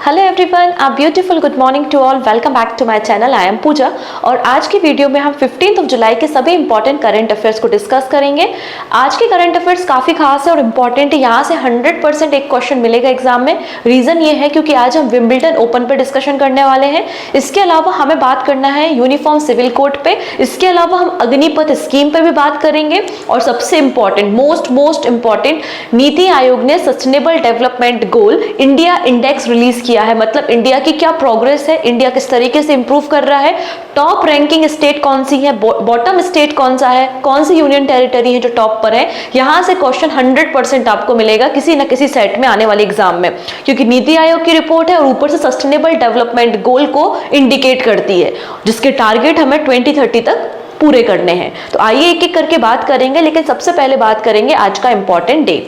Hello everyone, a beautiful good morning to all. Welcome back to my channel. I am Pooja और आज की video में हम 15 जुलाई के सभी इंपॉर्टेंट करंट अफेयर्स को डिस्कस करेंगे। आज के करंट अफेयर्स काफ़ी खास है और इम्पॉर्टेंट है। यहाँ से 100% एक क्वेश्चन मिलेगा एग्जाम में। रीज़न ये है क्योंकि आज हम विंबलडन ओपन पर डिस्कशन करने वाले हैं। इसके अलावा हमें बात करना है यूनिफॉर्म सिविल कोड पे। इसके अलावा हम अग्निपथ स्कीम पर भी बात करेंगे और सबसे important most important, NITI Aayog ने sustainable development goal India index release किया है। मतलब इंडिया की क्या प्रोग्रेस है, इंडिया किस तरीके से इंप्रूव कर रहा है, टॉप रैंकिंग स्टेट कौन सी है, बॉटम स्टेट कौन सा है, कौन सी यूनियन टेरिटरी है जो टॉप पर है। यहां से क्वेश्चन 100% आपको मिलेगा किसी न किसी सेट में आने वाले एग्जाम में, क्योंकि नीति आयोग की रिपोर्ट है और ऊपर से सस्टेनेबल डेवलपमेंट गोल को इंडिकेट करती है, जिसके टारगेट हमें 2030 तक पूरे करने हैं। तो आइए एक एक करके बात करेंगे, लेकिन सबसे पहले बात करेंगे आज का इंपॉर्टेंट डे।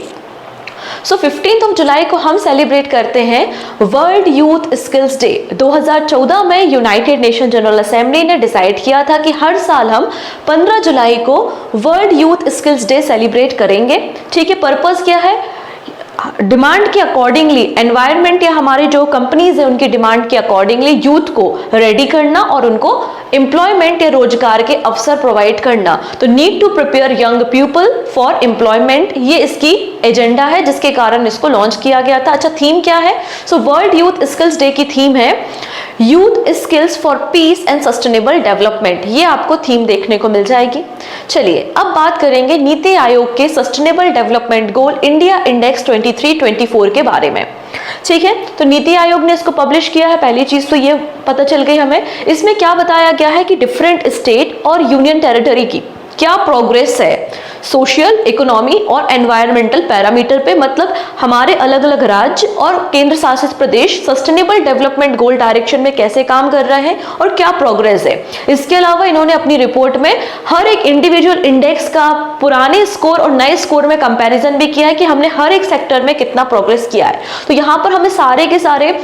15 जुलाई को हम सेलिब्रेट करते हैं वर्ल्ड यूथ स्किल्स डे। 2014 में यूनाइटेड नेशन जनरल असेंबली ने डिसाइड किया था कि हर साल हम 15 जुलाई को world youth skills day celebrate करेंगे। ठीक है, पर्पस क्या है? डिमांड के अकॉर्डिंगली एनवायरनमेंट या हमारे जो कंपनीज है उनकी डिमांड के अकॉर्डिंगली यूथ को रेडी करना और उनको एम्प्लॉयमेंट या रोजगार के अवसर प्रोवाइड करना। तो need to prepare young people for employment, ये इसकी एजेंडा है जिसके कारण इसको लॉन्च किया गया था। अच्छा, थीम क्या है? वर्ल्ड यूथ स्किल्स डे की थीम है youth skills for piece and sustainable development. ये आपको थीम देखने को मिल जाएगी। चलिए अब बात करेंगे नीति आयोग के sustainable development goal India index 23-24 के बारे में। ठीक है, तो नीति आयोग ने इसको पब्लिश किया है। पहली चीज तो ये पता चल गई हमें। इसमें क्या बताया गया है कि डिफरेंट स्टेट और यूनियन टेरिटरी की क्या प्रोग्रेस है सोशल, इकोनॉमी और एनवायरमेंटल पैरामीटर पे। मतलब हमारे अलग अलग राज्य और केंद्र शासित प्रदेश सस्टेनेबल डेवलपमेंट गोल डायरेक्शन में कैसे काम कर रहे हैं और क्या प्रोग्रेस है। इसके अलावा इन्होंने अपनी रिपोर्ट में हर एक इंडिविजुअल इंडेक्स का पुराने स्कोर और नए स्कोर में कंपैरिजन भी किया है कि हमने हर एक सेक्टर में कितना प्रोग्रेस किया है। तो यहाँ पर हमें सारे के सारे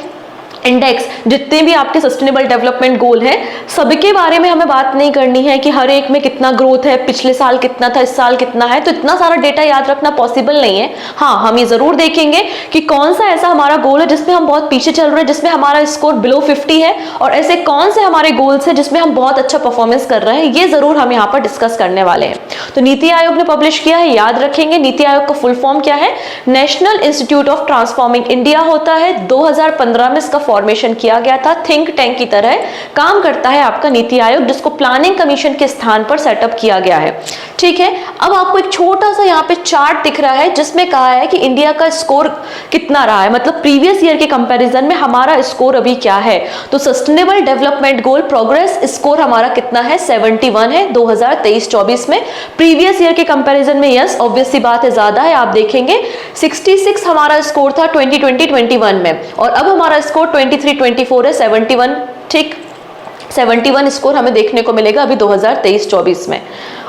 इंडेक्स जितने भी आपके सस्टेनेबल डेवलपमेंट गोल है सबके बारे में हमें बात नहीं करनी है कि हर एक में कितना ग्रोथ है, पिछले साल कितना था, इस साल कितना है। तो इतना सारा डेटा याद रखना पॉसिबल नहीं है। हाँ, हम ये जरूर देखेंगे कि कौन सा ऐसा हमारा गोल है जिसमें हम बहुत पीछे चल रहे हैं, जिसमें हमारा स्कोर बिलो 50 है, और ऐसे कौन से हमारे गोल्स है जिसमें हम बहुत अच्छा परफॉर्मेंस कर रहे हैं। ये जरूर हम यहाँ पर डिस्कस करने वाले हैं। तो नीति आयोग ने पब्लिश किया है, याद रखेंगे। नीति आयोग का फुल फॉर्म क्या है? National institute of transforming India होता है। 2015 में इसका फॉर्मेशन किया गया था। थिंक टैंक की तरह काम करता है आपका नीति आयोग, जिसको प्लानिंग कमीशन के स्थान पर सेटअप किया गया है। ठीक है, अब आपको एक छोटा सा यहाँ पे चार्ट दिख रहा है जिसमें कहा है कि इंडिया का स्कोर कितना रहा है, मतलब प्रीवियस ईयर के कंपैरिजन में हमारा स्कोर अभी क्या है। तो sustainable development goal progress score हमारा कितना है? 71 है 2023-24 में। प्रीवियस ईयर के कंपैरिजन में यस ऑब्वियस सी बात है ज्यादा है। आप देखेंगे 66 हमारा स्कोर था 2020-21 में, और अब हमारा स्कोर 23-24 है 71। ठीक, 71 स्कोर हमें देखने को मिलेगा अभी 2023-24 में।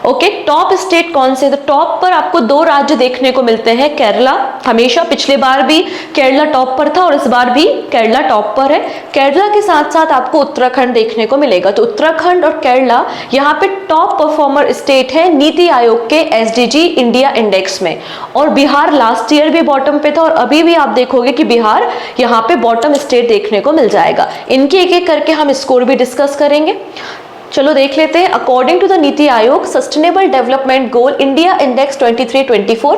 ओके, टॉप स्टेट कौन से? तो टॉप पर आपको 2 राज्य देखने को मिलते हैं। केरला, हमेशा पिछले बार भी केरला टॉप पर था और इस बार भी केरला टॉप पर है। केरला के साथ साथ आपको उत्तराखंड देखने को मिलेगा। तो उत्तराखंड और केरला यहाँ पे टॉप परफॉर्मर स्टेट है नीति आयोग के एसडीजी इंडिया इंडेक्स में। और बिहार लास्ट ईयर भी बॉटम पे था और अभी भी आप देखोगे कि बिहार यहाँ पे बॉटम स्टेट देखने को मिल जाएगा। इनके एक एक करके हम स्कोर भी डिस्कस करेंगे। चलो देख लेते हैं। According to the NITI Aayog sustainable development goal India index 23-24,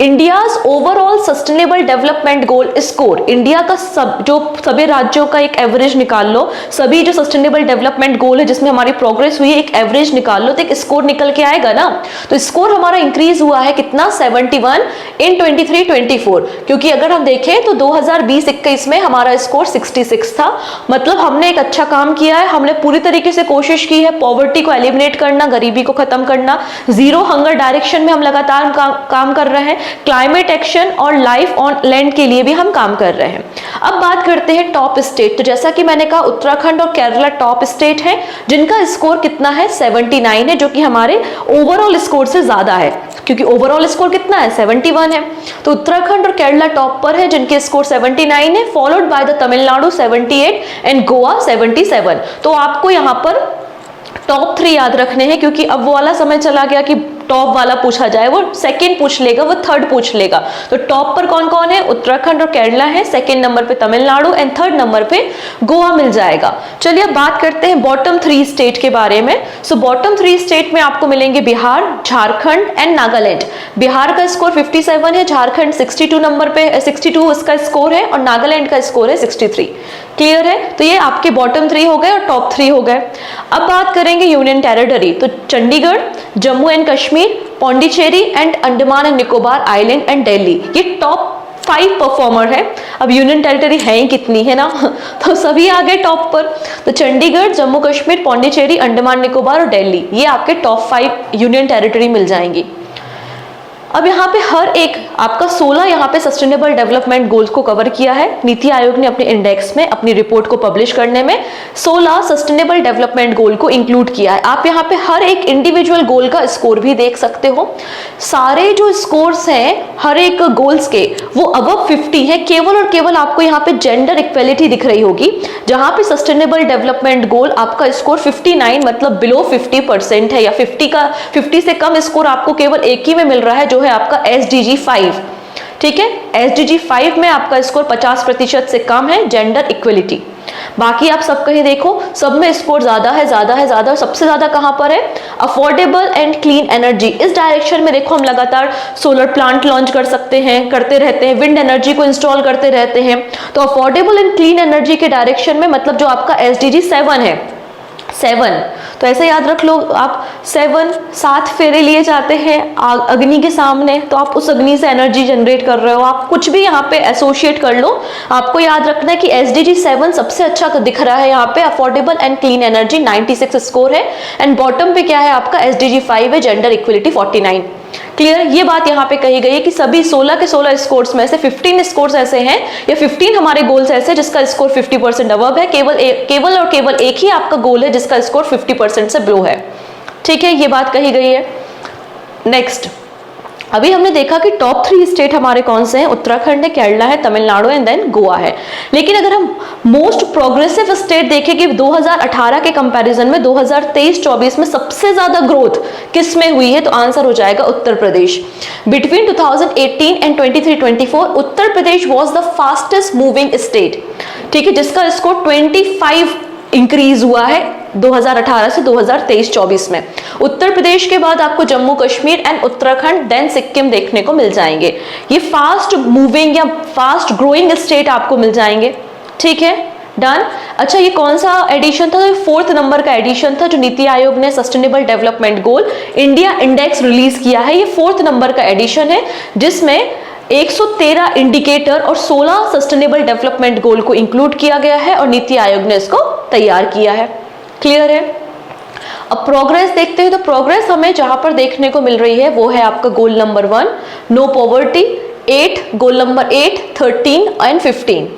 India's overall sustainable development goal score, India का सभी राज्यों का एक एवरेज निकाल लो। सभी जो सस्टेनेबल डेवलपमेंट गोल है जिसमें हमारी प्रोग्रेस हुई है, एक एवरेज निकाल लो तो एक स्कोर निकल के आएगा ना। तो स्कोर हमारा इंक्रीज हुआ है कितना? 71 इन 23-24। क्योंकि अगर हम देखें तो 2020-21 में हमारा स्कोर 66 था। मतलब हमने एक अच्छा काम किया है। हमने पूरी तरीके से कोशिश की है पॉवर्टी को एलिमिनेट करना, गरीबी को खत्म करना। जीरो हंगर डायरेक्शन में हम लगातार काम कर रहे हैं। क्लाइमेट एक्शन और लाइफ ऑन लैंड के लिए भी हम काम कर रहे हैं। अब बात करते हैं टॉप स्टेट। तो जैसा कि मैंने कहा उत्तराखंड और केरला टॉप स्टेट है जिनका स्कोर कितना है? 79 है, जो कि हमारे ओवरऑल स्कोर से ज्यादा है, क्योंकि ओवरऑल स्कोर कितना है? 71 है। तो उत्तराखंड और केरला टॉप पर है जिनके स्कोर 79 है, followed by the Tamil Nadu 78 and Goa 77। तो आपको यहाँ पर टॉप 3 याद रखने हैं, क्योंकि अब वो वाला समय चला गया कि टॉप वाला पूछा जाए, वो सेकंड पूछ लेगा, वो थर्ड पूछ लेगा। तो टॉप पर कौन कौन है? उत्तराखंड और केरला है, सेकंड नंबर पे तमिलनाडु एंड थर्ड नंबर पे गोवा मिल जाएगा। चलिए अब बात करते हैं बॉटम 3 स्टेट के बारे में। सो बॉटम 3 स्टेट में आपको मिलेंगे बिहार, झारखंड एंड नागालैंड। बिहार का स्कोर 57 है, झारखंड 62 नंबर पे 62 इसका स्कोर है और नागालैंड का स्कोर है 63। क्लियर है? तो ये आपके बॉटम 3 हो गए और टॉप 3 हो गए। अब बात करेंगे यूनियन टेरिटरी, तो Chandigarh, Jammu and Kashmir, Pondicherry and Andaman and Nicobar island and Delhi, ये टॉप 5 परफॉर्मर है। अब यूनियन टेरिटरी है ही कितनी है ना, तो सभी आ गए टॉप पर। तो चंडीगढ़, जम्मू कश्मीर, पौंडीचेरी, अंडमान निकोबार और दिल्ली, ये आपके टॉप 5 यूनियन टेरिटरी मिल जाएंगी। अब यहाँ पे हर एक आपका 16 यहाँ पे सस्टेनेबल डेवलपमेंट गोल्स को कवर किया है। नीति आयोग ने अपने इंडेक्स में अपनी रिपोर्ट को पब्लिश करने में 16 सस्टेनेबल डेवलपमेंट गोल को इंक्लूड किया है। आप यहाँ पे हर एक इंडिविजुअल गोल का स्कोर भी देख सकते हो। सारे जो स्कोर्स हैं हर एक गोल्स के वो अबव 50 है। केवल और केवल आपको यहाँ पे जेंडर इक्वेलिटी दिख रही होगी, जहां पे सस्टेनेबल डेवलपमेंट गोल आपका स्कोर 59 मतलब बिलो 50% है, या 50 से कम स्कोर आपको केवल एक ही में मिल रहा है, जो है आपका SDG 5। ठीक है, SDG 5 में आपका स्कोर 50% से कम है, जेंडर इक्वलिटी। बाकी आप सब कहीं देखो, सब में स्कोर ज्यादा है, ज्यादा है, ज्यादा। सबसे ज्यादा कहां पर है? Affordable and clean energy. इस डायरेक्शन में देखो हम लगातार सोलर प्लांट लॉन्च कर सकते हैं, करते रहते हैं, विंड एनर्जी को इंस्टॉल करते रहते हैं। तो अफोर्डेबल एंड क्लीन एनर्जी के डायरेक्शन में मतलब जो आपका SDG 7 है, 7, तो ऐसे याद रख लो आप, 7 फेरे लिए जाते हैं अग्नि के सामने, तो आप उस अग्नि से एनर्जी जनरेट कर रहे हो। आप कुछ भी यहाँ पे एसोसिएट कर लो, आपको याद रखना है कि SDG 7 सबसे अच्छा दिख रहा है यहाँ पे, affordable and clean energy 96 score है, एंड बॉटम पे क्या है आपका SDG 5 है, जेंडर इक्वलिटी 49। क्लियर? ये बात यहाँ पे कही गई है कि सभी 16 के 16 स्कोर्स में से 15 स्कोर्स ऐसे हैं, या 15 हमारे गोल्स ऐसे जिसका स्कोर 50% अबव है। केवल और केवल एक ही आपका गोल है जिसका स्कोर 50% से बिलो है। ठीक है, ये बात कही गई है। नेक्स्ट, अभी हमने देखा कि टॉप 3 स्टेट हमारे कौन से हैं, उत्तराखंड है, केरला है, तमिलनाडु एंड देन गोवा है। लेकिन अगर हम मोस्ट प्रोग्रेसिव स्टेट देखें कि 2018 के कंपैरिजन में 2023-24 में सबसे ज्यादा ग्रोथ किस में हुई है, तो आंसर हो जाएगा Uttar Pradesh. Between 2018 and 23-24 Uttar Pradesh was the fastest moving state. ठीक है, जिसका स्कोर 25 इंक्रीज हुआ है 2018 से 2023-24 में। उत्तर प्रदेश के बाद आपको जम्मू कश्मीर एंड उत्तराखंड देन सिक्किम देखने को मिल जाएंगे। ये फास्ट मूविंग या फास्ट ग्रोइंग स्टेट आपको मिल जाएंगे। ठीक है, डन। अच्छा, ये कौन सा एडिशन था? तो 4th नंबर का एडिशन था जो नीति आयोग ने sustainable development goal India index release किया है। ये 4th नंबर का एडिशन है जिसमें 113 इंडिकेटर और 16 सस्टेनेबल डेवलपमेंट गोल को इंक्लूड किया गया है और नीति आयोग ने इसको तैयार किया है। क्लियर है? अब प्रोग्रेस देखते हैं, तो प्रोग्रेस हमें जहां पर देखने को मिल रही है वो है आपका goal number 1 no poverty, 8 goal number 8, 13 and 15।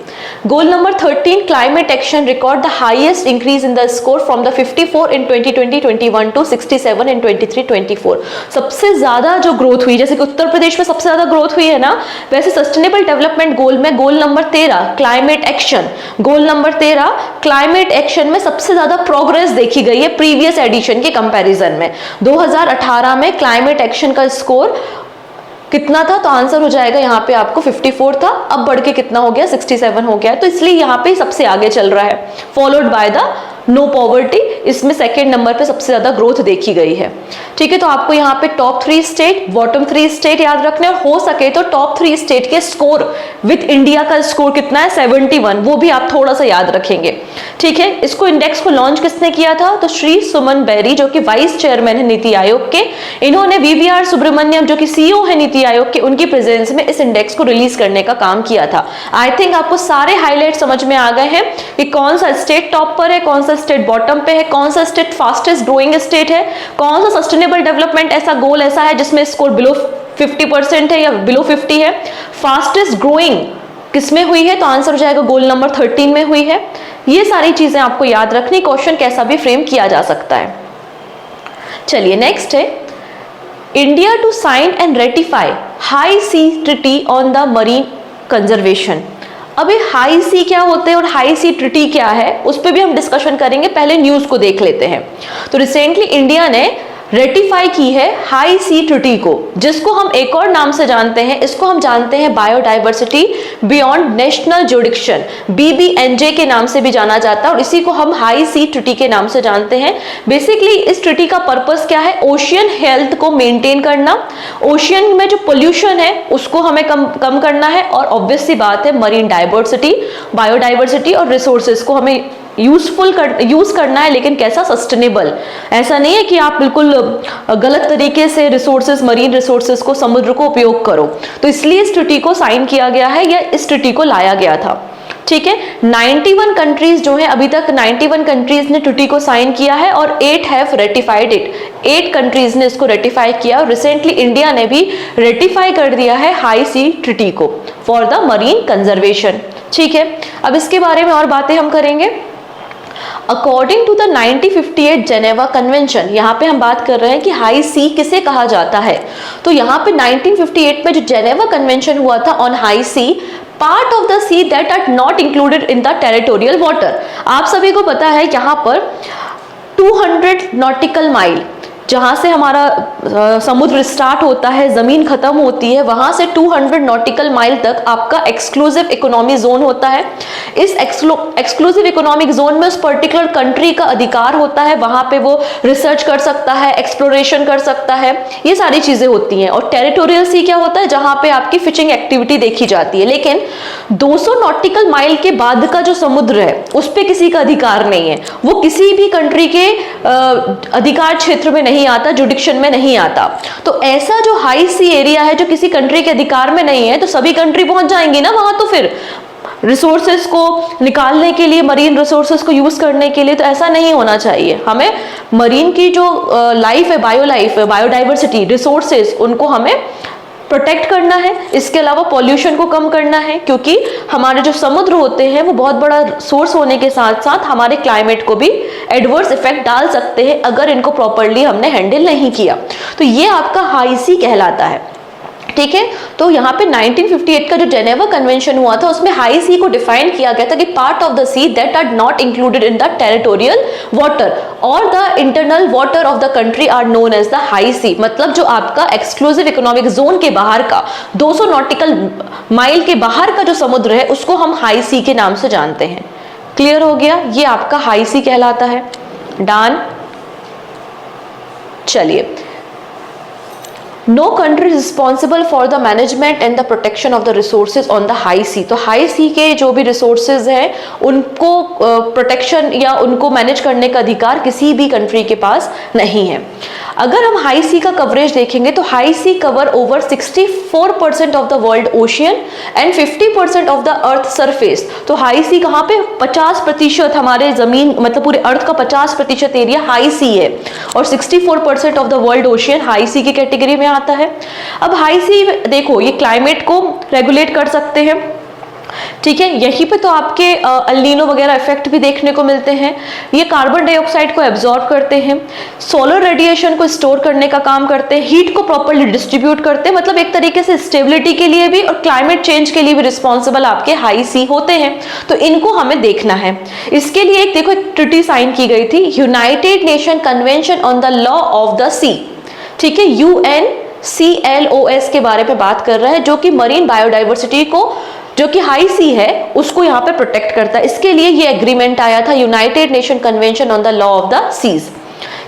Goal number 13 climate action record the highest increase in the score from the 54 in 2020-21 to 67 in 23-24। सबसे ज्यादा जो ग्रोथ हुई, जैसे कि उत्तर प्रदेश में सबसे ज्यादा ग्रोथ हुई है ना, वैसे सस्टेनेबल डेवलपमेंट गोल में गोल नंबर 13 क्लाइमेट एक्शन, गोल नंबर 13 क्लाइमेट एक्शन में सबसे ज्यादा प्रोग्रेस देखी गई है प्रीवियस एडिशन के कंपैरिजन में। 2018 में क्लाइमेट एक्शन का स्कोर कितना था, तो आंसर हो जाएगा यहाँ पे आपको 54 था, अब बढ़ के कितना हो गया, 67 हो गया। तो इसलिए यहाँ पे सबसे आगे चल रहा है, followed by the no poverty. इसमें सेकंड नंबर पे सबसे ज्यादा ग्रोथ देखी गई है। ठीक है, तो आपको यहाँ पे टॉप 3 स्टेट, बॉटम 3 स्टेट याद रखने, और हो सके तो टॉप 3 स्टेट के स्कोर विद इंडिया का स्कोर कितना है, 71, वो भी आप थोड़ा सा याद रखेंगे। ठीक है, इसको इंडेक्स को लॉन्च किसने किया था, तो श्री सुमन बेरी जो कि वाइस चेयरमैन है नीति आयोग के, इन्होंने VVR सुब्रमण्यम जो कि CEO है नीति आयोग के, उनकी प्रेजेंस में इस इंडेक्स को रिलीज करने का काम किया था। आई थिंक आपको सारे हाईलाइट समझ में आ गए हैं कि कौन सा स्टेट टॉप पर है, कौन सा स्टेट बॉटम पे है, कौन सा स्टेट फास्टेस्ट ग्रोइंग स्टेट है, कौन सा सस्टेनेबल डेवलपमेंट ऐसा गोल ऐसा है जिसमें स्कोर बिलो 50% है या बिलो 50 है। फास्टेस्ट ग्रोइंग किसमें हुई है, तो आंसर हो जाएगा गोल नंबर 13 में हुई है। ये सारी चीजें आपको याद रखनी, क्वेश्चन कैसा भी फ्रेम किया जा सकता है। चलिए नेक्स्ट है, India to sign and ratify high sea treaty on the marine conservation. अभी हाई सी क्या होते हैं और हाई सी ट्रीटी क्या है, उस पर भी हम डिस्कशन करेंगे। पहले न्यूज को देख लेते हैं। तो रिसेंटली इंडिया ने रेटिफाई की है हाई सी ट्रीटी को, जिसको हम एक और नाम से जानते हैं, इसको हम जानते हैं biodiversity beyond national jurisdiction, BBNJ के नाम से भी जाना जाता है, और इसी को हम हाई सी ट्रीटी के नाम से जानते हैं। बेसिकली इस ट्रीटी का पर्पस क्या है? ओशियन हेल्थ को मेंटेन करना, ओशियन में जो पोल्यूशन है उसको हमें कम करना है, और ऑब्वियस सी बात है मरीन डाइवर्सिटी, बायोडाइवर्सिटी और रिसोर्सेज को हमें यूज करना है, लेकिन कैसा? सस्टेनेबल। ऐसा नहीं है कि आप बिल्कुल गलत तरीके से रिसोर्सेज, मरीन रिसोर्सेज को, समुद्र को उपयोग करो। तो इसलिए इस ट्रीटी को साइन किया गया है, या इस ट्रीटी को लाया गया था। ठीक है, 91 कंट्रीज जो है, अभी तक 91 कंट्रीज ने ट्रीटी को साइन किया है, और 8 हैव रेटिफाइड इट। 8 कंट्रीज ने इसको रेटिफाई किया, और रिसेंटली इंडिया ने भी रेटिफाई कर दिया है हाई सी ट्रीटी को फॉर द मरीन कंजर्वेशन। ठीक है, अब इसके बारे में और बातें हम करेंगे। According to the 1958 Geneva convention, यहाँ पे हम बात कर रहे हैं कि हाई सी किसे कहा जाता है। तो यहाँ पे 1958 में जो जेनेवा कन्वेंशन हुआ था on high sea, part of the sea that are not included in the territorial water. आप सभी को पता है यहाँ पर 200 नॉटिकल माइल, जहां से हमारा समुद्र स्टार्ट होता है, जमीन खत्म होती है, वहां से 200 नॉटिकल माइल तक आपका एक्सक्लूसिव इकोनॉमिक जोन होता है। इस एक्सक्लूसिव इकोनॉमिक जोन में उस पर्टिकुलर कंट्री का अधिकार होता है, वहां पे वो रिसर्च कर सकता है, एक्सप्लोरेशन कर सकता है, ये सारी चीजें होती हैं। और टेरिटोरियल सी क्या होता है? जहां पे आपकी फिशिंग एक्टिविटी देखी जाती है। लेकिन 200 नॉटिकल माइल के बाद का जो समुद्र है उस पर किसी का अधिकार नहीं है, वो किसी भी कंट्री के अधिकार क्षेत्र में नहीं आता, जुडिक्शन में नहीं आता। तो ऐसा जो हाई सी एरिया है जो किसी कंट्री के अधिकार में नहीं है, तो सभी कंट्री पहुंच जाएंगी ना वहां, तो फिर रिसोर्सेस को निकालने के लिए, मरीन रिसोर्सेस को यूज करने के लिए, तो ऐसा नहीं होना चाहिए। हमें मरीन की जो लाइफ है, बायोडाइवर्सिटी, रिसोर्सेस, उनको हमें प्रोटेक्ट करना है। इसके अलावा पॉल्यूशन को कम करना है, क्योंकि हमारे जो समुद्र होते हैं वो बहुत बड़ा सोर्स होने के साथ साथ हमारे क्लाइमेट को भी एडवर्स इफेक्ट डाल सकते हैं अगर इनको प्रॉपरली हमने हैंडल नहीं किया। तो ये आपका हाई सी कहलाता है। ठीक है, तो यहाँ पे 1958 का जो जेनेवा कन्वेंशन हुआ था उसमें हाई सी को डिफाइन किया गया था कि part of the sea that are not included in the territorial water और the internal water of the country are known as the high sea. मतलब जो आपका एक्सक्लूसिव इकोनॉमिक जोन के बाहर का 200 नॉटिकल माइल के बाहर का जो समुद्र है उसको हम हाई सी के नाम से जानते हैं। क्लियर हो गया? ये आपका हाई सी कहलाता है। डन। चलिए, no country responsible for the management and the protection of the resources on the high sea. तो हाई सी के जो भी रिसोर्सेज हैं उनको प्रोटेक्शन या उनको मैनेज करने का अधिकार किसी भी कंट्री के पास नहीं है। अगर हम हाई सी का कवरेज देखेंगे तो high sea cover over 64% of the world ocean and 50% of the earth surface. तो हाई सी कहाँ पे? 50% हमारे जमीन, मतलब पूरे अर्थ का 50% एरिया हाई सी है, और 64% of the world ocean high sea की कैटेगरी में आता है। अब हाई सी देखो, ये क्लाइमेट को रेगुलेट कर सकते हैं। ठीक है, यहीं पे तो आपके अल्नीनो वगैरह इफेक्ट भी देखने को मिलते हैं। ये कार्बन डाइऑक्साइड को एब्जॉर्ब करते हैं, सोलर रेडिएशन को स्टोर करने का काम करते हैं, हीट को प्रॉपर्ली डिस्ट्रीब्यूट करते हैं। मतलब एक तरीके से स्टेबिलिटी के लिए भी और क्लाइमेट चेंज के लिए भी रिस्पॉन्सिबल आपके हाई सी होते हैं। तो इनको हमें देखना है। इसके लिए एक देखो, एक ट्रीटी साइन की गई थी, United Nation convention on the law of the sea. ठीक है, UNCLOS के बारे में बात कर रहा है, जो कि मरीन बायोडाइवर्सिटी को, जो कि हाई सी है, उसको यहाँ पे प्रोटेक्ट करता है। इसके लिए ये एग्रीमेंट आया था, United Nation convention on the law of the seas.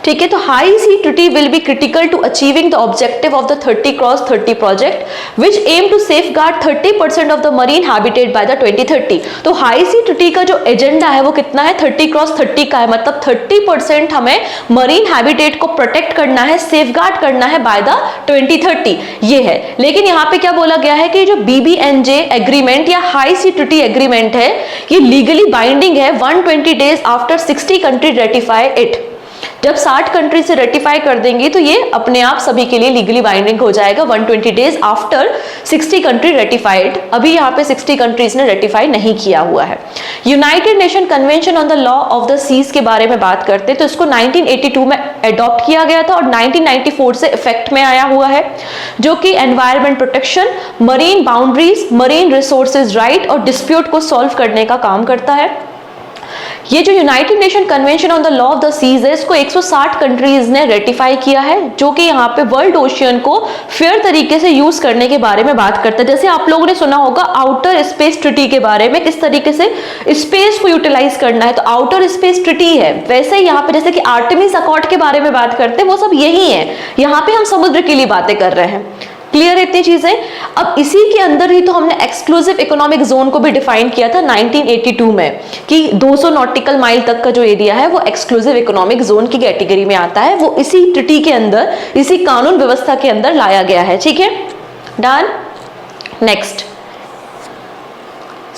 ठीक है, तो high sea treaty will be critical to achieving the objective of the 30x30 project which aim to safeguard 30% of the marine habitat by the 2030। तो high sea treaty का जो agenda है वो कितना है? 30x30 का है। मतलब 30% हमें मरीन हैबिटेट को प्रोटेक्ट करना है, सेफ गार्ड करना है बाय द 2030, ये है। लेकिन यहाँ पे क्या बोला गया है कि जो BBNJ एग्रीमेंट या हाई सी ट्रीटी एग्रीमेंट है, ये लीगली बाइंडिंग है 120 days after 60 country ratify it. जब 60 कंट्री से रेटिफाई कर देंगी तो ये अपने आप सभी के लिए लीगली बाइंडिंग हो जाएगा 120 डेज आफ्टर 60 कंट्री रेटिफाइड। अभी यहाँ पे 60 कंट्रीज ने रेटिफाई नहीं किया हुआ है। United Nation convention on the law of the seas के बारे में बात करते हैं तो इसको 1982 में अडॉप्ट किया गया था और 1994 से इफेक्ट में आया हुआ है, जो कि environment protection, marine boundaries, marine resources right और डिस्प्यूट को सॉल्व करने का काम करता है। ये जो United Nation convention on the law of the seas है, इसको 160 कंट्रीज ने रेटिफाई किया है, जो कि यहाँ पे वर्ल्ड ओशियन को फेयर तरीके से यूज करने के बारे में बात करता है। जैसे आप लोगों ने सुना होगा आउटर स्पेस ट्रीटी के बारे में, किस तरीके से स्पेस को यूटिलाइज करना है, तो आउटर स्पेस ट्रीटी है। वैसे ही यहाँ पे जैसे कि आर्टेमिस अकॉर्ड के बारे में बात करते हैं, वो सब यही है। यहाँ पे हम समुद्र के लिए बातें कर रहे हैं। क्लियर है इतनी चीजें। अब इसी के अंदर ही तो हमने एक्सक्लूसिव इकोनॉमिक जोन को भी डिफाइन किया था 1982 में, कि 200 नॉटिकल माइल तक का जो एरिया है वो एक्सक्लूसिव इकोनॉमिक जोन की कैटेगरी में आता है। वो इसी ट्रीटी के अंदर, इसी कानून व्यवस्था के अंदर लाया गया है। ठीक है, done. Next,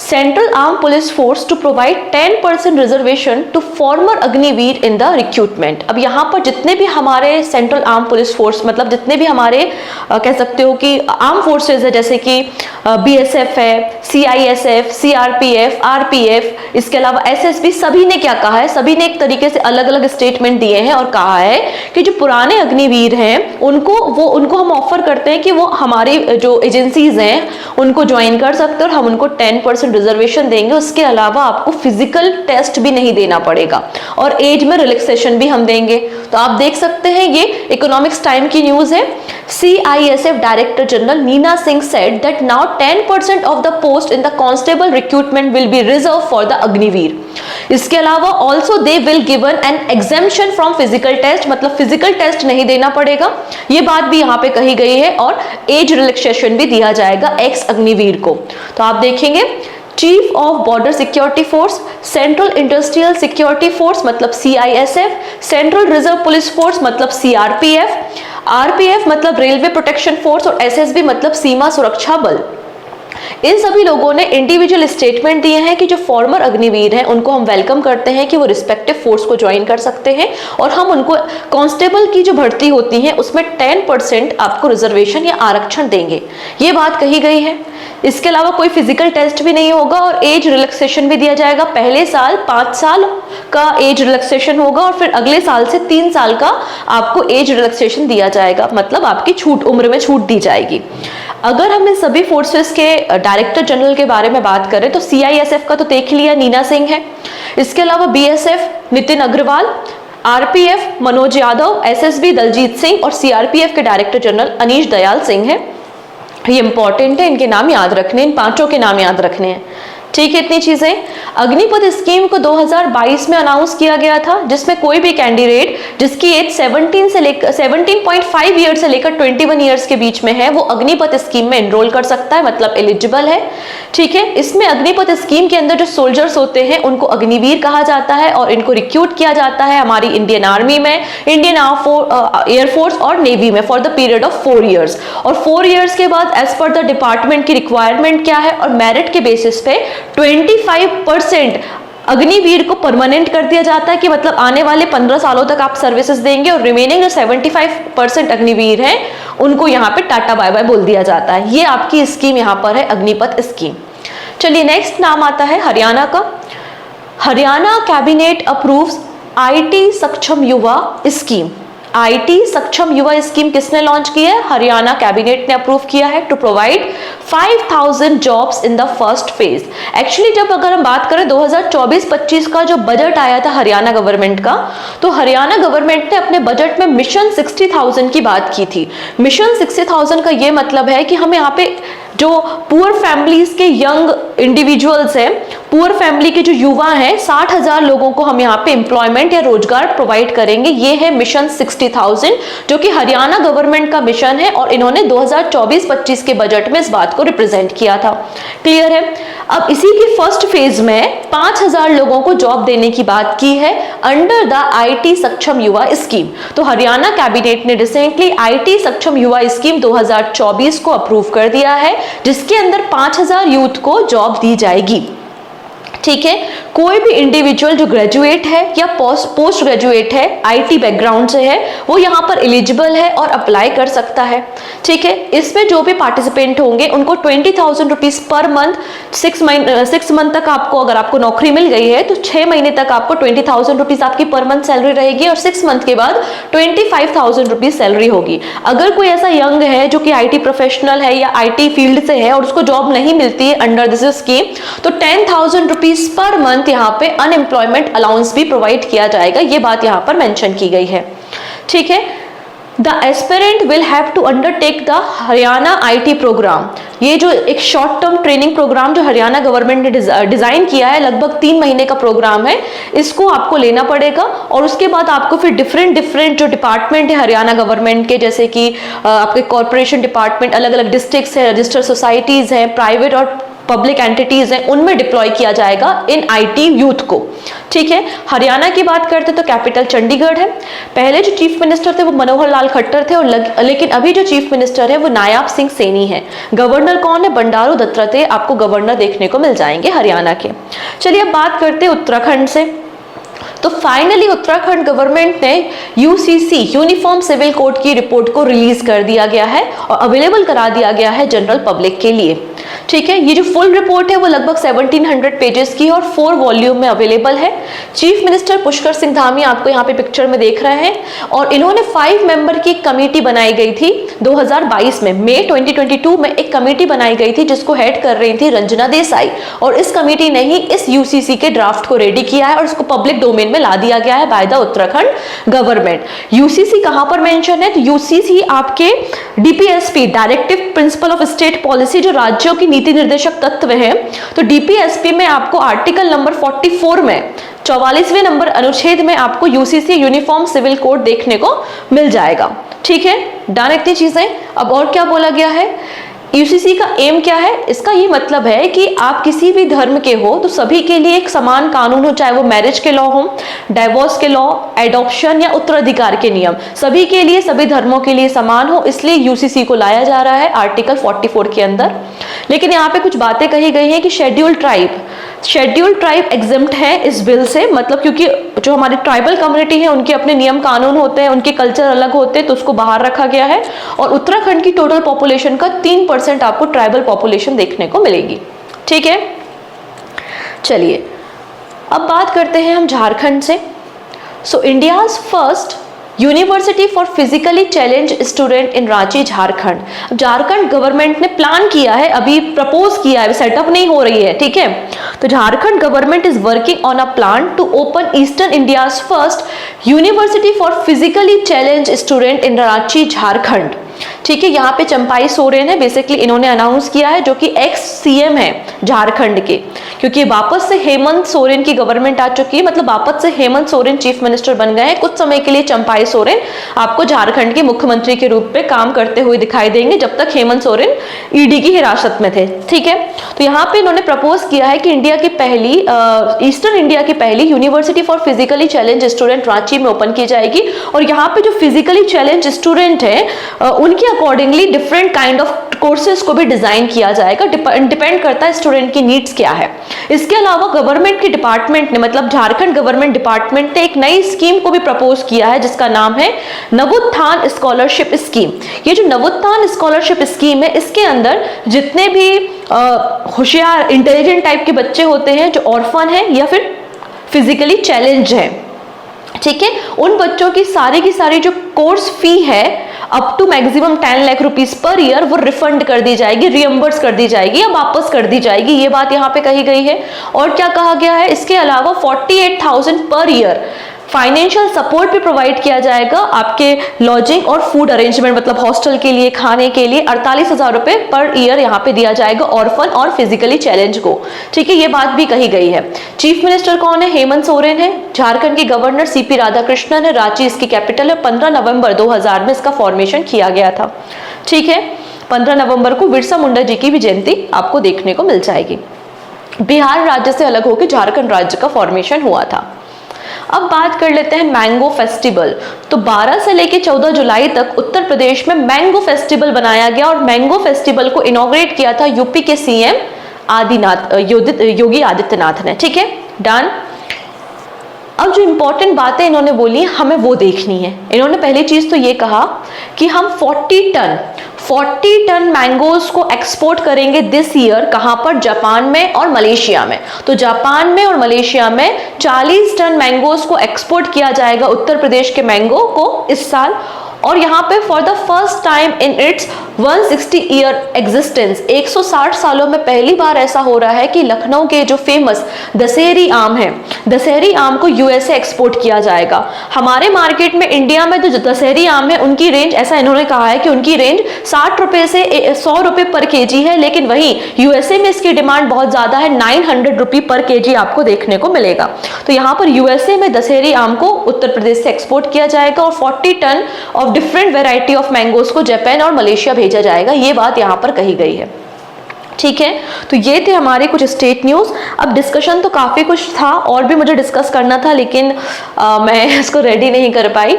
central arm police force to provide 10% reservation to former Agniveer in the recruitment. अब यहाँ पर जितने भी हमारे सेंट्रल आर्म पुलिस फोर्स, मतलब जितने भी हमारे कह सकते हो कि आर्म फोर्सेज है, जैसे कि BSF है, CISF, CRPF, RPF, इसके अलावा SSB, सभी ने क्या कहा है, सभी ने एक तरीके से अलग अलग स्टेटमेंट दिए हैं और कहा है कि जो पुराने अग्निवीर हैं उनको हम ऑफर करते हैं कि वो हमारी जो एजेंसीज हैं उनको ज्वाइन कर सकते हैं और हम उनको 10% रिजर्वेशन देंगे। उसके अलावा आपको फिजिकल टेस्ट भी नहीं देना पड़ेगा और एज में रिलैक्सेशन भी हम देंगे। तो आप देख सकते हैं, ये इकोनॉमिक्स टाइम की न्यूज है। CISF director general Neena Singh said that now 10% of the post in the constable recruitment will be reserved for the Agniveer. इसके अलावा also they will given an exemption from physical test, मतलब फिजिकल टेस्ट नहीं देना पड़ेगा, ये बात भी यहाँ पे कही गई है, और एज रिलैक्सेशन भी दिया जाएगा एक्स अग्निवीर को। तो आप देखेंगे, chief of border security force, central industrial security force मतलब CISF, central reserve police force मतलब CRPF, RPF मतलब रेलवे प्रोटेक्शन फोर्स, और SSB मतलब सीमा सुरक्षा बल। इन सभी लोगों ने इंडिविजुअल स्टेटमेंट दिए हैं कि जो फॉर्मर अग्निवीर हैं उनको हम वेलकम करते हैं कि वो रिस्पेक्टिव फोर्स को ज्वाइन कर सकते हैं, और हम उनको कांस्टेबल की जो भर्ती होती है उसमें 10% आपको रिजर्वेशन या आरक्षण देंगे, ये बात कही गई है। इसके अलावा कोई फिजिकल टेस्ट भी नहीं होगा और एज रिलैक्सेशन भी दिया जाएगा। पहले साल 5 साल का एज रिलैक्सेशन होगा और फिर अगले साल से 3 साल का आपको एज रिलैक्सेशन दिया जाएगा, मतलब आपकी छूट, उम्र में छूट दी जाएगी। अगर हम इन सभी फोर्सेस के डायरेक्टर जनरल के बारे में बात करें तो CISF का तो देख लिया, नीना सिंह है। इसके अलावा BSF Nitin Agarwal, RPF Manoj Yadav, SSB Daljit Singh, और CRPF के डायरेक्टर जनरल अनीश दयाल सिंह है। ये इंपॉर्टेंट है, इनके नाम याद रखने, इन 5 के नाम याद रखने हैं। ठीक है, इतनी चीजें। अग्निपथ स्कीम को 2022 में अनाउंस किया गया था, जिसमें कोई भी कैंडिडेट जिसकी एज 17.5 ईयर से लेकर 21 ईयर्स के बीच में है वो अग्निपथ स्कीम में एनरोल कर सकता है, मतलब एलिजिबल है। ठीक है, इसमें अग्निपथ स्कीम के अंदर जो सोल्जर्स होते हैं उनको अग्निवीर कहा जाता है और इनको रिक्रूट किया जाता है हमारी इंडियन आर्मी में, इंडियन एयरफोर्स और नेवी में for the period of 4 years. और 4 ईयर्स के बाद एज पर द डिपार्टमेंट की रिक्वायरमेंट क्या है, और मेरिट के बेसिस पे 25% अग्निवीर को परमानेंट कर दिया जाता है, कि मतलब आने वाले 15 सालों तक आप सर्विसेज देंगे, और रिमेनिंग जो 75% अग्निवीर हैं उनको यहाँ पे टाटा बाय बाय बोल दिया जाता है। ये आपकी स्कीम यहाँ पर है, अग्निपथ स्कीम। चलिए नेक्स्ट नाम आता है हरियाणा का। हरियाणा कैबिनेट अप्रूव्स IT सक्षम युवा स्कीम। IT सक्षम युवा स्कीम किसने लॉन्च की है? हरियाणा कैबिनेट ने अप्रूव किया है, to provide 5000 jobs in the first phase. Actually जब अगर हम बात करें 2024-25 का जो बजट आया था हरियाणा गवर्नमेंट का, तो हरियाणा गवर्नमेंट ने अपने बजट में मिशन 60,000 की बात की थी। मिशन 60,000 का ये मतलब है कि हम यहाँ पे जो पुअर फैमिलीज के यंग इंडिविजुअल्स हैं, पुअर फैमिली के जो युवा हैं, 60,000 लोगों को हम यहाँ पे एम्प्लॉयमेंट या रोजगार प्रोवाइड करेंगे। ये है मिशन 60,000, जो कि हरियाणा गवर्नमेंट का मिशन है, और इन्होंने 2024-25 के बजट में इस बात को रिप्रेजेंट किया था। क्लियर है। अब इसी के फर्स्ट फेज में 5,000 लोगों को जॉब देने की बात की है अंडर द IT सक्षम युवा स्कीम। तो हरियाणा कैबिनेट ने रिसेंटली IT सक्षम युवा स्कीम 2024 को अप्रूव कर दिया है, जिसके अंदर 5,000 यूथ को जॉब दी जाएगी। ठीक है, कोई भी इंडिविजुअल जो ग्रेजुएट है या पोस्ट ग्रेजुएट है, IT बैकग्राउंड से है, वो यहाँ पर एलिजिबल है और अप्लाई कर सकता है। ठीक है, इसमें जो भी पार्टिसिपेंट होंगे उनको 20,000 रुपीज पर मंथ, 6 मंथ तक आपको, अगर आपको नौकरी मिल गई है तो 6 महीने तक आपको 20,000 रुपीज आपकी पर मंथ सैलरी रहेगी, और 6 मंथ के बाद 25,000 रुपीज सैलरी होगी। अगर कोई ऐसा यंग है जो कि IT प्रोफेशनल है या IT फील्ड से है और उसको जॉब नहीं मिलती है अंडर दिस स्कीम, तो 10,000 रुपीज पर मंथ यहाँ पे अनएम्प्लॉयमेंट अलाउंस भी प्रोवाइड किया जाएगा, ये बात यहाँ पर मेंशन की गई है। ठीक है, the aspirant will have to undertake the Haryana IT program. ये जो एक शॉर्ट टर्म ट्रेनिंग प्रोग्राम जो हरियाणा गवर्नमेंट ने डिजाइन किया है, लगभग 3 महीने का प्रोग्राम है, इसको आपको लेना पड़ेगा। और उसके बाद आपको फिर डिफरेंट जो डिपार्टमेंट है हरियाणा गवर्नमेंट के, जैसे कि आपके कॉर्पोरेशन डिपार्टमेंट, अलग अलग डिस्ट्रिक्ट्स है, रजिस्टर्ड सोसाइटीज हैं, प्राइवेट और पब्लिक एंटिटीज हैं, उनमें डिप्लॉय किया जाएगा इन IT यूथ को। ठीक है, हरियाणा की बात करते तो कैपिटल चंडीगढ़ है। पहले जो चीफ मिनिस्टर थे वो मनोहर लाल खट्टर थे, और लेकिन अभी जो चीफ मिनिस्टर है वो नायाब सिंह सैनी है। गवर्नर कौन है? बंडारू दत्तात्रेय आपको गवर्नर देखने को मिल जाएंगे हरियाणा के। चलिए अब बात करते हैं उत्तराखंड से। तो फाइनली उत्तराखंड गवर्नमेंट ने UCC यूनिफॉर्म सिविल कोड की रिपोर्ट को रिलीज कर दिया गया है और अवेलेबल करा दिया गया है जनरल पब्लिक के लिए। ठीक है, ये जो फुल रिपोर्ट है वो लगभग 1700 पेजेस की और 4 वॉल्यूम में अवेलेबल है। चीफ मिनिस्टर पुष्कर सिंह धामी आपको यहाँ पे पिक्चर में देख रहे हैं, और इन्होंने 5 मेंबर की कमेटी बनाई गई थी 2022 में, मई 2022 में एक कमेटी बनाई गई थी जिसको हेड कर रही थी रंजना देसाई, और इस कमेटी ने ही इस UCC के ड्राफ्ट को रेडी किया है और इसको पब्लिक डोमेन में ला दिया गया है by the Uttarakhand government. UCC कहां पर मेंशन है? तो UCC आपके DPSP directive principle of state policy, जो राज्यों की नीति निर्देशक तत्व है, तो DPSP में आपको आर्टिकल नंबर 44 में 44वें नंबर अनुच्छेद में आपको UCC यूनिफॉर्म सिविल कोड देखने को मिल जाएगा। ठीक है, डन इतनी चीजें। अब और क्या बोला गया है? UCC का एम क्या है? इसका ये मतलब है कि आप किसी भी धर्म के हो तो सभी के लिए एक समान कानून हो, चाहे वो मैरिज के लॉ हो, डाइवोर्स के लॉ, एडॉप्शन या उत्तराधिकार के नियम, सभी के लिए, सभी धर्मों के लिए समान हो, इसलिए UCC को लाया जा रहा है आर्टिकल 44 के अंदर। लेकिन यहाँ पे कुछ बातें कही गई हैं कि शेड्यूल्ड ट्राइब एग्जेम्प्ट है इस बिल से, मतलब क्योंकि जो हमारी ट्राइबल कम्युनिटी है उनके अपने नियम कानून होते हैं, उनके कल्चर अलग होते हैं, तो उसको बाहर रखा गया है। और उत्तराखंड की टोटल पॉपुलेशन का 3% आपको ट्राइबल पॉपुलेशन देखने को मिलेगी। ठीक है, चलिए अब बात करते हैं हम झारखंड से। सो India's first university for physically challenge student in Ranchi, Jharkhand. Jharkhand government ने प्लान किया है, अभी प्रपोज किया है, सेटअप नहीं हो रही है। ठीक है, तो Jharkhand government is working on a plan to open eastern India's first university for physically challenge student in Ranchi, Jharkhand. ठीक है, यहाँ पे चंपाई सोरेन है, बेसिकली इन्होंने अनाउंस किया है, जो कि एक्स CM है झारखंड के, क्योंकि वापस से हेमंत सोरेन की गवर्नमेंट आ चुकी है, मतलब वापस से हेमंत सोरेन चीफ मिनिस्टर बन गए हैं। कुछ समय के लिए चंपाई सोरेन आपको झारखंड के मुख्यमंत्री के रूप में काम करते हुए दिखाई देंगे, जब तक हेमंत सोरेन ED की हिरासत में थे। ठीक है, तो यहाँ पे इन्होंने प्रपोज किया है कि इंडिया की पहली ईस्टर्न इंडिया की पहली university for physically challenge student Ranchi में ओपन की जाएगी। और यहाँ पे जो फिजिकली चैलेंज स्टूडेंट है उनके accordingly different kind of courses को भी डिजाइन किया जाएगा, डिपेंड करता है स्टूडेंट की नीड्स क्या है। इसके अलावा गवर्नमेंट के डिपार्टमेंट ने, मतलब झारखंड गवर्नमेंट डिपार्टमेंट ने एक नई स्कीम को भी प्रपोज किया है जिसका नाम है नवोत्थान स्कॉलरशिप स्कीम। ये जो नवोत्थान स्कॉलरशिप स्कीम है, इसके अंदर जितने भी होशियार इंटेलिजेंट टाइप के बच्चे होते हैं जो ऑर्फन है या फिर फिजिकली चैलेंज है, ठीक है, उन बच्चों की सारी जो कोर्स फी है up to maximum 10 lakh rupees per year वो रिफंड कर दी जाएगी, रियम्बर्स कर दी जाएगी या वापस कर दी जाएगी, ये बात यहाँ पे कही गई है। और क्या कहा गया है, इसके अलावा 48,000 पर ईयर फाइनेंशियल सपोर्ट भी प्रोवाइड किया जाएगा आपके लॉजिंग और फूड अरेंजमेंट, मतलब हॉस्टल के लिए, खाने के लिए 48,000 रुपए पर ईयर यहाँ पे दिया जाएगा ऑर्फन और फिजिकली चैलेंज को। ठीक है, ये बात भी कही गई है। चीफ मिनिस्टर कौन है? हेमंत सोरेन है। झारखंड के गवर्नर CP राधाकृष्णन है। रांची इसकी कैपिटल है। 15 नवंबर 2000 में इसका फॉर्मेशन किया गया था। ठीक है, 15 नवंबर को बिरसा मुंडा जी की भी जयंती आपको देखने को मिल जाएगी। बिहार राज्य से अलग होकर झारखंड राज्य का फॉर्मेशन हुआ था। अब बात कर लेते हैं मैंगो फेस्टिवल। तो 12 से लेकर 14 जुलाई तक उत्तर प्रदेश में मैंगो फेस्टिवल बनाया गया और मैंगो फेस्टिवल को इनॉग्रेट किया था यूपी के CM योगी आदित्यनाथ ने। ठीक है, डन। अब जो इंपॉर्टेंट बातें इन्होंने बोली हमें वो देखनी है। इन्होंने पहली चीज तो ये कहा कि हम 40 टन मैंगोज को एक्सपोर्ट करेंगे दिस ईयर। कहां पर? जापान में और मलेशिया में। तो जापान में और मलेशिया में 40 टन मैंगोज को एक्सपोर्ट किया जाएगा उत्तर प्रदेश के मैंगो को इस साल। और यहाँ पे for the first time in its 160 year existence, 160 सालों में पहली बार ऐसा हो रहा है कि लखनऊ के जो फेमस दशहरी आम है, दशहरी आम को यूएसए एक्सपोर्ट किया जाएगा। हमारे मार्केट में इंडिया में जो दशहरी आम है उनकी रेंज, ऐसा इन्होंने कहा है कि उनकी रेंज 60 रुपए से 100 रुपए पर केजी है, लेकिन वहीं यूएसए में इसकी डिमांड बहुत ज्यादा है, 900 रुपए पर केजी आपको देखने को मिलेगा। तो यहाँ पर यूएसए में दशहरी आम को उत्तर प्रदेश से एक्सपोर्ट किया जाएगा और 40 ton of different variety of mangoes को जापान और मलेशिया भेजा जाएगा, ये बात यहाँ पर कही गई है। ठीक है, तो ये थे हमारे कुछ स्टेट न्यूज़। अब डिस्कशन तो काफ़ी कुछ था और भी मुझे डिस्कस करना था, लेकिन मैं इसको रेडी नहीं कर पाई।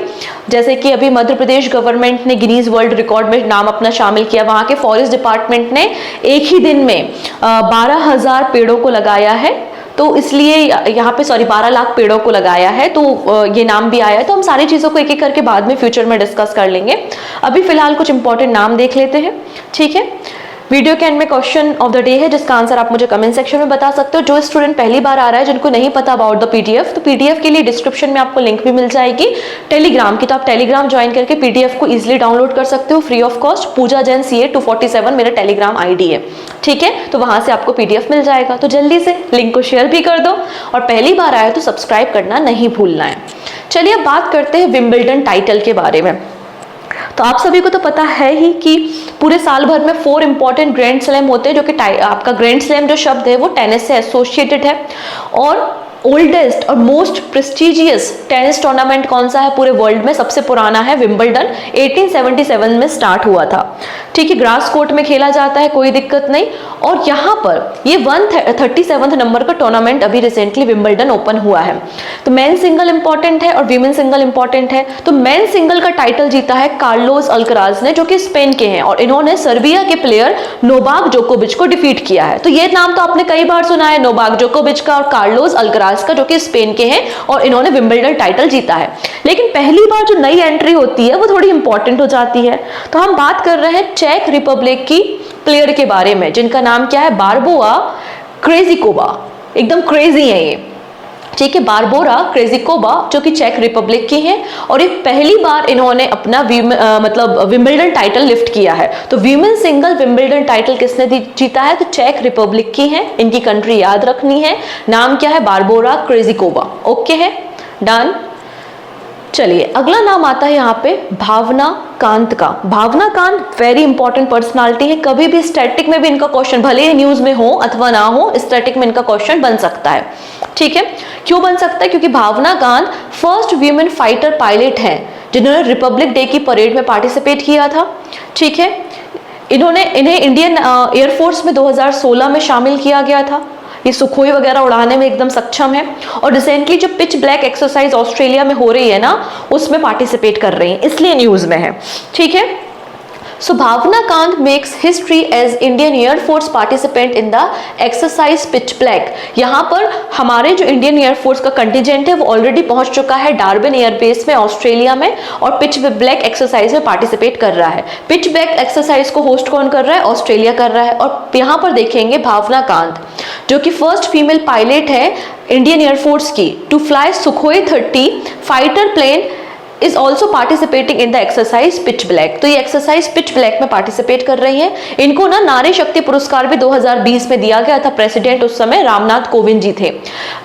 जैसे कि अभी मध्य प्रदेश गवर्नमेंट ने गिनीज वर्ल्ड रिकॉर्ड में नाम अपना शामिल किया। वहाँ के फॉरेस्ट डिपार्टमेंट ने एक ही दिन में 12,000 पेड़ों को लगाया है, तो इसलिए यहाँ पे 12 लाख पेड़ों को लगाया है, तो ये नाम भी आया है। तो हम सारी चीज़ों को एक एक करके बाद में फ्यूचर में डिस्कस कर लेंगे। अभी फिलहाल कुछ इंपॉर्टेंट नाम देख लेते हैं। ठीक है, वीडियो के एंड में क्वेश्चन ऑफ द डे है, जिसका आंसर आप मुझे कमेंट सेक्शन में बता सकते हो। जो स्टूडेंट पहली बार आ रहा है, जिनको नहीं पता अबाउट द पीडीएफ, तो पीडीएफ के लिए डिस्क्रिप्शन में आपको लिंक भी मिल जाएगी टेलीग्राम की, तो आप टेलीग्राम ज्वाइन करके पीडीएफ को इजीली डाउनलोड कर सकते हो free of cost. Pooja Jain CA 247 मेरा टेलीग्राम आईडी है। ठीक है, तो वहां से आपको पीडीएफ मिल जाएगा। तो जल्दी से लिंक को शेयर भी कर दो और पहली बार आए तो सब्सक्राइब करना नहीं भूलना है। चलिए अब बात करते हैं विंबलडन टाइटल के बारे में। तो आप सभी को तो पता है ही कि पूरे साल भर में 4 इंपॉर्टेंट ग्रैंड स्लैम होते हैं, जो कि आपका ग्रैंड स्लैम जो शब्द है वो टेनिस से एसोसिएटेड है। और ओल्डेस्ट और मोस्ट प्रेस्टिजियस टेनिस टूर्नामेंट कौन सा है पूरे वर्ल्ड में? सबसे पुराना है विंबलडन, 1877 में स्टार्ट हुआ था। ठीक है, ग्रास कोर्ट में खेला जाता है, कोई दिक्कत नहीं। और यहाँ पर ये 137 नंबर का टूर्नामेंट अभी रिसेंटली विंबलडन ओपन हुआ है। तो मेन सिंगल इंपॉर्टेंट है और वीमेन सिंगल इंपॉर्टेंट है। तो मेन सिंगल का टाइटल जीता है कार्लोस अल्कराज ने, जो कि स्पेन के हैं, और इन्होंने सर्बिया के प्लेयर नोवाक जोकोविच को डिफीट किया है। तो ये नाम तो आपने कई बार सुना है, नोवाक जोकोविच का और कार्लोस अल्कराज का, जो कि स्पेन के हैं, और इन्होंने विंबलडन टाइटल जीता है। लेकिन पहली बार जो नई एंट्री होती है वो थोड़ी इंपॉर्टेंट हो जाती है। तो हम बात कर रहे हैं चेक रिपब्लिक की प्लेयर के बारे में, जिनका नाम क्या है? Barbora Krejcikova. एकदम क्रेजी है ये। ठीक है, बारबोरा क्रेजिकोवा, जो कि चेक रिपब्लिक की हैं, और ये पहली बार इन्होंने अपना विंबलडन टाइटल लिफ्ट किया है। तो वीमेन सिंगल विंबलडन टाइटल किसने जीता है? तो चेक रिपब्लिक की है। इनकी कंट्री याद रखनी है, नाम क्या है? Barbora Krejcikova. ओके है, डन। चलिए अगला नाम आता है यहाँ पे भावना कांत का। भावना कांत वेरी इंपॉर्टेंट पर्सनालिटी है। कभी भी स्टैटिक में भी इनका क्वेश्चन, भले ही न्यूज में हो अथवा ना हो, स्टैटिक में इनका क्वेश्चन बन सकता है। ठीक है, क्यों बन सकता है? क्योंकि Bhawana Kanth first women fighter pilot हैं, जिन्होंने रिपब्लिक डे की परेड में पार्टिसिपेट किया था। ठीक है, इन्हें इंडियन एयरफोर्स में 2016 में शामिल किया गया था। ये सुखोई वगैरह उड़ाने में एकदम सक्षम है, और रिसेंटली जो पिच ब्लैक एक्सरसाइज ऑस्ट्रेलिया में हो रही है ना, उसमें पार्टिसिपेट कर रही हैं, इसलिए न्यूज में है। ठीक है, so Bhawana Kanth makes history as Indian air force participant in the exercise pitch black. यहाँ पर हमारे जो इंडियन एयरफोर्स का कंटिजेंट है वो ऑलरेडी पहुंच चुका है डार्बिन एयरबेस में ऑस्ट्रेलिया में, और पिच ब्लैक एक्सरसाइज में पार्टिसिपेट कर रहा है। पिच ब्लैक एक्सरसाइज को होस्ट कौन कर रहा है? ऑस्ट्रेलिया कर रहा है। और यहाँ पर देखेंगे भावना कांत, जो कि फर्स्ट फीमेल पायलट है इंडियन एयरफोर्स की to fly Sukhoi 30 fighter plane, is also participating in the exercise pitch Black. तो ये एक्सरसाइज पिच ब्लैक में पार्टिसिपेट कर रही हैं। इनको ना नारी शक्ति पुरस्कार भी 2020 में दिया गया था। प्रेसिडेंट उस समय रामनाथ कोविंद जी थे।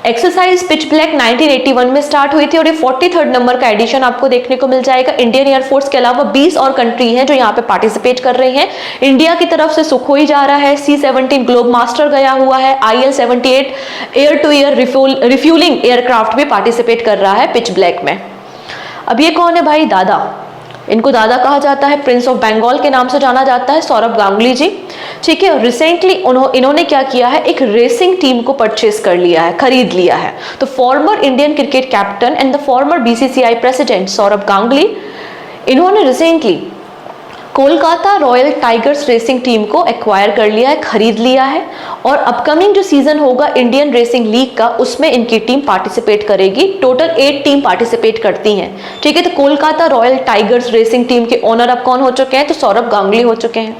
एक्सरसाइज पिच ब्लैक 1981 में स्टार्ट हुई थी, और ये 43rd नंबर का एडिशन आपको देखने को मिल जाएगा। इंडियन एयरफोर्स के अलावा 20 और कंट्री हैं जो यहाँ पे पार्टिसिपेट कर रही हैं। इंडिया की तरफ से सुखोई जा रहा है, C-17 ग्लोब मास्टर गया हुआ है, IL-78 air to air refuelling aircraft भी पार्टिसिपेट कर रहा है पिच ब्लैक में। अब ये कौन है भाई? दादा। इनको दादा कहा जाता है, प्रिंस ऑफ बंगाल के नाम से जाना जाता है, सौरभ गांगुली जी। ठीक है, रिसेंटली इन्होंने क्या किया है? एक रेसिंग टीम को परचेस कर लिया है, खरीद लिया है। तो former Indian cricket captain and the former BCCI president Sourav Ganguly, इन्होंने recently Kolkata royal tigers racing team को एक्वायर कर लिया है, खरीद लिया है। और अपकमिंग जो सीजन होगा इंडियन रेसिंग लीग का, उसमें इनकी टीम पार्टिसिपेट करेगी। टोटल 8 टीम पार्टिसिपेट करती हैं। ठीक है, तो Kolkata royal tigers racing team के ओनर अब कौन हो चुके हैं? तो सौरभ गांगुली हो चुके हैं।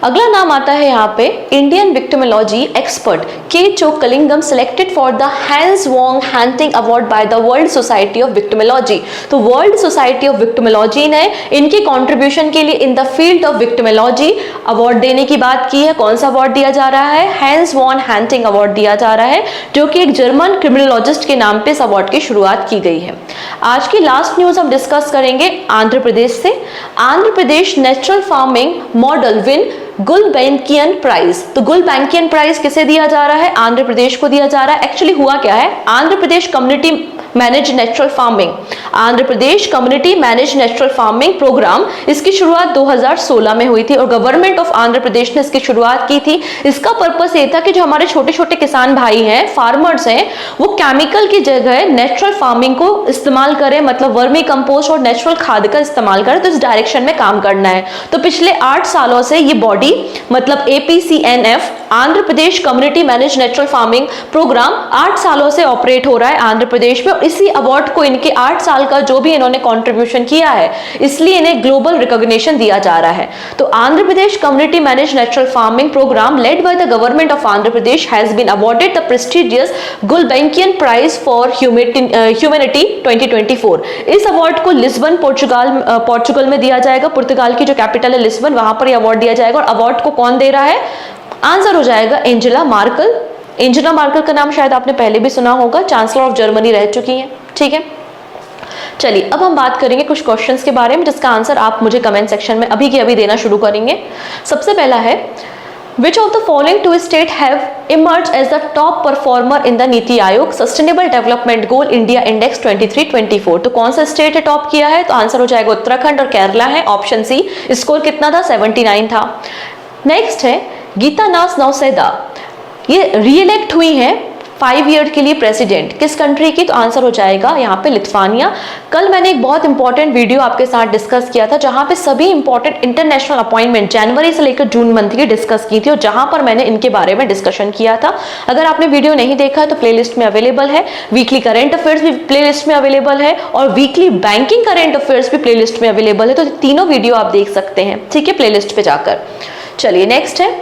अगला नाम आता है यहाँ पे Indian victimology expert K Chockalingam selected for the Hans von Hentig award by the world society of victimology. तो वर्ल्ड सोसाइटी ऑफ विक्टिमोलॉजी ने इनकी कंट्रीब्यूशन के लिए in the field of victimology award देने की बात की है। कौन सा अवार्ड दिया जा रहा है? हैंस वॉन हैंटिंग अवार्ड दिया जा रहा है, जो कि एक जर्मन क्रिमिनोलॉजिस्ट के नाम पे इस अवार्ड की शुरुआत की गई है। आज की लास्ट न्यूज हम डिस्कस करेंगे आंध्र प्रदेश से। Andhra Pradesh natural farming model win Gulbenkian prize. तो गुलबैंकियन प्राइज किसे दिया जा रहा है? आंध्र प्रदेश को दिया जा रहा है। एक्चुअली हुआ क्या है, Andhra Pradesh community manage natural farming, Andhra Pradesh community manage natural farming programme, इसकी शुरुआत 2016 में हुई थी और गवर्नमेंट ऑफ आंध्र प्रदेश ने इसकी शुरुआत की थी। इसका पर्पस ये था कि जो हमारे छोटे छोटे किसान भाई हैं, फार्मर्स हैं, वो केमिकल की जगह नेचुरल फार्मिंग को इस्तेमाल करें, मतलब वर्मी कंपोस्ट और नेचुरल खाद का इस्तेमाल करें। तो इस डायरेक्शन में काम करना है। तो पिछले 8 सालों से ये बॉडी मतलब APCNF Andhra Pradesh community manage natural farming programme 8 सालों से ऑपरेट हो रहा है आंध्र प्रदेश में। इसी अवार्ड को इनके 8 साल का जो भी इन्होंने कंट्रीब्यूशन किया है, इसलिए इन्हें ग्लोबल रिकॉग्निशन दिया जा रहा है। तो Andhra Pradesh community manage natural farming programme led by the government of Andhra Pradesh has been awarded the prestigious Gulbenkian prize for humanity 2024। इस अवार्ड को लिस्बन पोर्चुगल में दिया जाएगा। पुर्तगाल की जो कैपिटल है लिस्बन, वहां पर यह अवार्ड दिया जाएगा। और अवार्ड को कौन दे रहा है? आंसर हो जाएगा एंजेला मार्कल। एंजेला मार्कल का नाम शायद आपने पहले भी सुना होगा, चांसलर ऑफ जर्मनी रह चुकी हैं। ठीक है, चलिए अब हम बात करेंगे कुछ क्वेश्चंस के बारे में, जिसका आंसर आप मुझे कमेंट सेक्शन में अभी के अभी देना शुरू करेंगे। सबसे पहला है, Which of the following two states have emerged as the top performer in the NITI Aayog Sustainable Development Goal India Index 23-24? तो कौन सा स्टेट है टॉप किया है? तो आंसर हो जाएगा उत्तराखंड और केरला है, ऑप्शन सी। स्कोर कितना था? 79 था। नेक्स्ट है गीता नाथ नौसेदा, ये रीइलेक्ट हुई हैं 5 ईयर के लिए प्रेसिडेंट, किस कंट्री की? तो आंसर हो जाएगा यहाँ पे लिथुआनिया। कल मैंने एक बहुत इंपॉर्टेंट वीडियो आपके साथ डिस्कस किया था, जहाँ पे सभी इंपॉर्टेंट इंटरनेशनल अपॉइंटमेंट जनवरी से लेकर जून मंथ की डिस्कस की थी, और जहाँ पर मैंने इनके बारे में डिस्कशन किया था। अगर आपने वीडियो नहीं देखा है तो प्लेलिस्ट में अवेलेबल है। वीकली करंट अफेयर्स भी प्लेलिस्ट में अवेलेबल है और वीकली बैंकिंग करंट अफेयर्स भी प्लेलिस्ट में अवेलेबल है। तो तीनों वीडियो आप देख सकते हैं, ठीक है, प्लेलिस्ट पे जाकर। चलिए नेक्स्ट है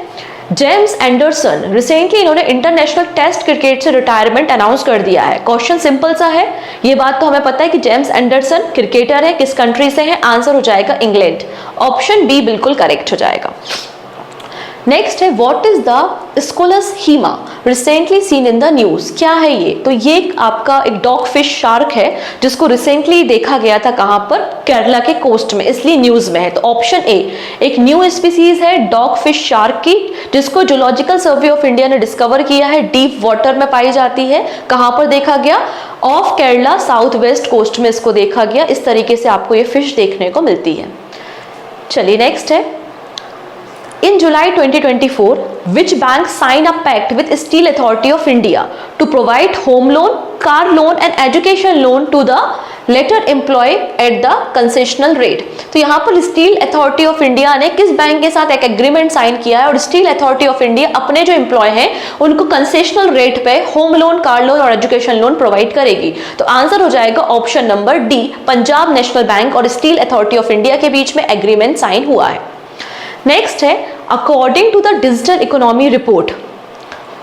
जेम्स एंडरसन, रिसेंटली इन्होंने इंटरनेशनल टेस्ट क्रिकेट से रिटायरमेंट अनाउंस कर दिया है। क्वेश्चन सिंपल सा है, ये बात तो हमें पता है कि जेम्स एंडरसन क्रिकेटर है, किस कंट्री से है? आंसर हो जाएगा इंग्लैंड, ऑप्शन बी बिल्कुल करेक्ट हो जाएगा। नेक्स्ट है what is the scholus hima recently seen in the news? क्या है ये? तो ये आपका एक डॉग फिश शार्क है, जिसको रिसेंटली देखा गया था कहां पर? केरला के कोस्ट में, इसलिए न्यूज में है। तो ऑप्शन ए एक न्यू स्पीसीज है डॉग फिश शार्क की, जिसको जूलॉजिकल सर्वे ऑफ इंडिया ने डिस्कवर किया है, डीप वाटर में पाई जाती है। कहां पर देखा गया? Off Kerala south west coast में इसको देखा गया। इस तरीके से आपको ये फिश देखने को मिलती है। चलिए नेक्स्ट है In July 2024, which bank signed a pact with Steel Authority of India to provide home loan, car loan and education loan to the latter employee at the concessional rate? तो यहाँ पर steel Authority of India ने किस bank के साथ एक agreement sign किया है, और स्टील अथॉरिटी ऑफ इंडिया अपने जो एम्प्लॉय हैं उनको कंसेशनल रेट पे होम लोन, कार लोन और एजुकेशन लोन प्रोवाइड करेगी? तो आंसर हो जाएगा option number D, Punjab National Bank और स्टील अथॉरिटी ऑफ इंडिया के बीच में एग्रीमेंट साइन हुआ है। नेक्स्ट है according to the digital economy report,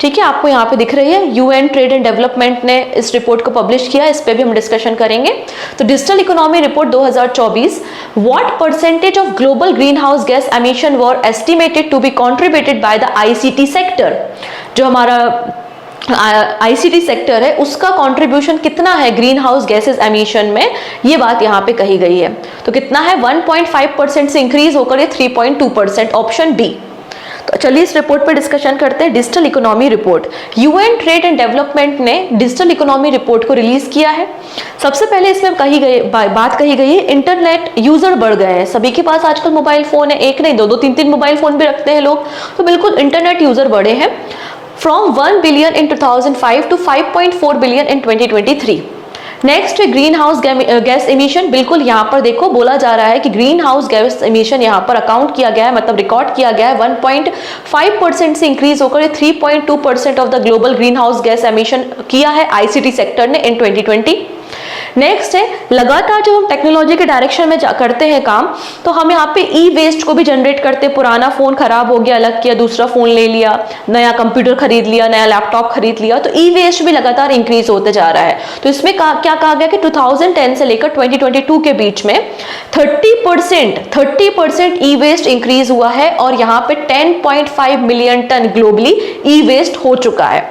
ठीक है, आपको यहाँ पे दिख रही है, यूएन ट्रेड एंड डेवलपमेंट ने इस रिपोर्ट को पब्लिश किया, इस पे भी हम डिस्कशन करेंगे। तो digital economy report 2024, what percentage of global green house gas emission were estimated to be contributed by the ICT sector? जो हमारा ICT सेक्टर है उसका कंट्रीब्यूशन कितना है ग्रीन हाउस गैसेस एमिशन में, ये बात यहाँ पे कही गई है। तो कितना है? 1.5% से इंक्रीज होकर ये 3.2%, ऑप्शन बी। तो चलिए इस रिपोर्ट पर डिस्कशन करते हैं। Digital economy report, UN trade and development ने डिजिटल इकोनॉमी रिपोर्ट को रिलीज किया है। सबसे पहले इसमें बात कही गई है इंटरनेट यूजर बढ़ गए हैं, सभी के पास आजकल मोबाइल फोन है, एक नहीं 2-2 3-3 मोबाइल फोन भी रखते हैं लोग, तो बिल्कुल इंटरनेट यूजर बढ़े हैं। From 1 billion in 2005 to 5.4 billion in 2023। Next है ग्रीन हाउस गैस एमिशन, बिल्कुल यहाँ पर देखो बोला जा रहा है कि ग्रीन हाउस गैस एमिशन यहाँ पर अकाउंट किया गया है, मतलब रिकॉर्ड किया गया है, 1.5% से इंक्रीज होकर 3.2% of the global green house gas emission किया है ICT सेक्टर ने इन 2020। नेक्स्ट है, लगातार जब हम टेक्नोलॉजी के डायरेक्शन में करते हैं काम, तो हम यहाँ पे ई वेस्ट को भी जनरेट करते हैं। पुराना फोन खराब हो गया, अलग किया, दूसरा फोन ले लिया, नया कंप्यूटर खरीद लिया, नया लैपटॉप खरीद लिया, तो ई वेस्ट भी लगातार इंक्रीज होते जा रहा है। तो इसमें क्या कहा गया कि 2010 से लेकर 2022 के बीच में 30% ई वेस्ट इंक्रीज हुआ है और यहाँ पे 10.5 मिलियन टन ग्लोबली ई वेस्ट हो चुका है।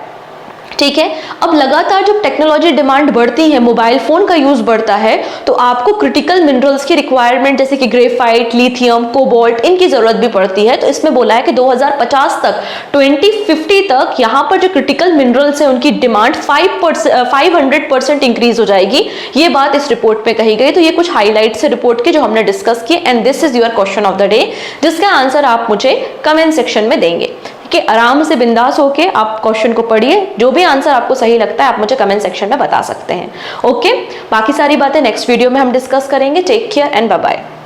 ठीक है, अब लगातार जब टेक्नोलॉजी डिमांड बढ़ती है, मोबाइल फोन का यूज बढ़ता है, तो आपको क्रिटिकल मिनरल्स की रिक्वायरमेंट जैसे कि ग्रेफाइट, लिथियम, कोबाल्ट, इनकी जरूरत भी पड़ती है। तो इसमें बोला है कि 2050 तक 2050 तक यहाँ पर जो क्रिटिकल मिनरल्स है उनकी डिमांड 500% इंक्रीज हो जाएगी। ये बात इस रिपोर्ट में कही गई। तो ये कुछ हाईलाइट्स है रिपोर्ट के जो हमने डिस्कस किए, and this is your question of the day, जिसका आंसर आप मुझे कमेंट सेक्शन में देंगे कि आराम से बिंदास होके आप क्वेश्चन को पढ़िए, जो भी आंसर आपको सही लगता है आप मुझे कमेंट सेक्शन में बता सकते हैं। ओके, बाकी सारी बातें नेक्स्ट वीडियो में हम डिस्कस करेंगे। Take care and bye bye.